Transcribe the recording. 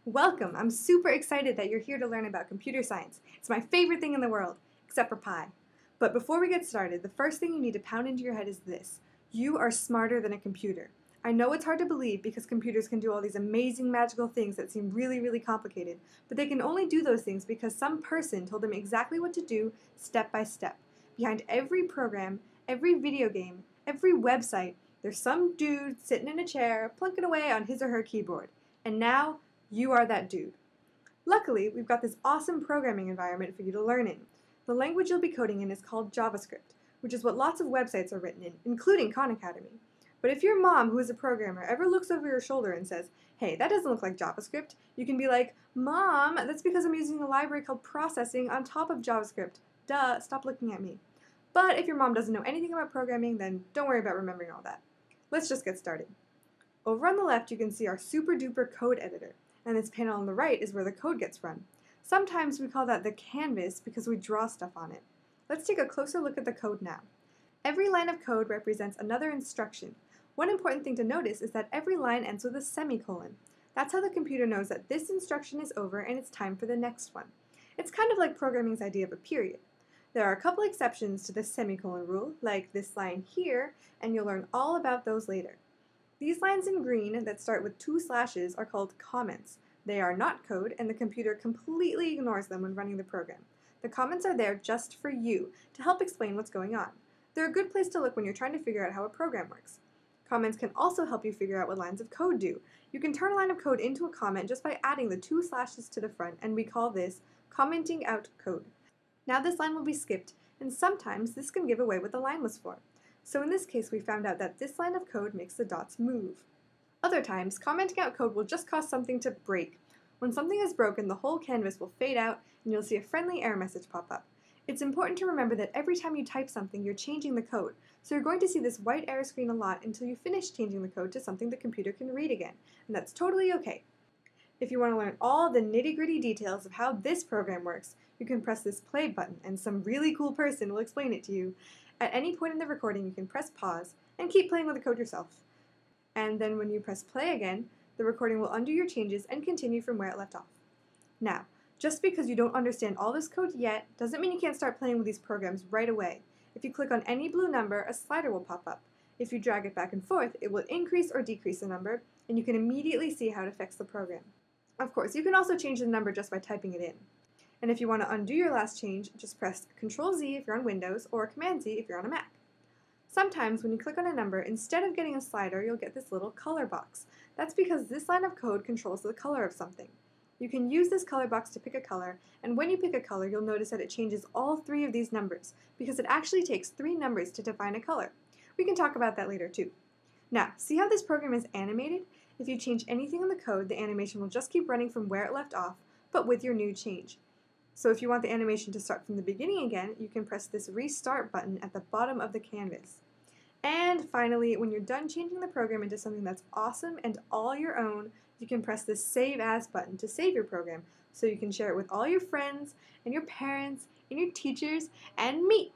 Welcome! I'm super excited that you're here to learn about computer science. It's my favorite thing in the world, except for pie. But before we get started, the first thing you need to pound into your head is this. You are smarter than a computer. I know it's hard to believe because computers can do all these amazing magical things that seem really complicated, but they can only do those things because some person told them exactly what to do step by step. Behind every program, every video game, every website, there's some dude sitting in a chair plunking away on his or her keyboard. And now, you are that dude. Luckily, we've got this awesome programming environment for you to learn in. The language you'll be coding in is called JavaScript, which is what lots of websites are written in, including Khan Academy. But if your mom, who is a programmer, ever looks over your shoulder and says, "Hey, that doesn't look like JavaScript," you can be like, "Mom, that's because I'm using a library called processing on top of JavaScript. Duh, stop looking at me." But if your mom doesn't know anything about programming, then don't worry about remembering all that. Let's just get started. Over on the left, you can see our super duper code editor. And this panel on the right is where the code gets run. Sometimes we call that the canvas because we draw stuff on it. Let's take a closer look at the code now. Every line of code represents another instruction. One important thing to notice is that every line ends with a semicolon. That's how the computer knows that this instruction is over and it's time for the next one. It's kind of like programming's idea of a period. There are a couple exceptions to this semicolon rule, like this line here, and you'll learn all about those later. These lines in green that start with 2 slashes are called comments. They are not code, and the computer completely ignores them when running the program. The comments are there just for you, to help explain what's going on. They're a good place to look when you're trying to figure out how a program works. Comments can also help you figure out what lines of code do. You can turn a line of code into a comment just by adding the 2 slashes to the front, and we call this commenting out code. Now this line will be skipped, and sometimes this can give away what the line was for. So in this case, we found out that this line of code makes the dots move. Other times, commenting out code will just cause something to break. When something is broken, the whole canvas will fade out and you'll see a friendly error message pop up. It's important to remember that every time you type something, you're changing the code. So you're going to see this white error screen a lot until you finish changing the code to something the computer can read again. And that's totally okay. If you want to learn all the nitty-gritty details of how this program works, you can press this play button and some really cool person will explain it to you. At any point in the recording, you can press pause and keep playing with the code yourself. And then when you press play again, the recording will undo your changes and continue from where it left off. Now, just because you don't understand all this code yet, doesn't mean you can't start playing with these programs right away. If you click on any blue number, a slider will pop up. If you drag it back and forth, it will increase or decrease the number, and you can immediately see how it affects the program. Of course, you can also change the number just by typing it in. And if you want to undo your last change, just press Ctrl-Z if you're on Windows or Command-Z if you're on a Mac. Sometimes when you click on a number, instead of getting a slider, you'll get this little color box. That's because this line of code controls the color of something. You can use this color box to pick a color, and when you pick a color, you'll notice that it changes all 3 of these numbers, because it actually takes 3 numbers to define a color. We can talk about that later too. Now, see how this program is animated? If you change anything in the code, the animation will just keep running from where it left off, but with your new change. So if you want the animation to start from the beginning again, you can press this restart button at the bottom of the canvas. And finally, when you're done changing the program into something that's awesome and all your own, you can press this Save As button to save your program so you can share it with all your friends and your parents and your teachers and me.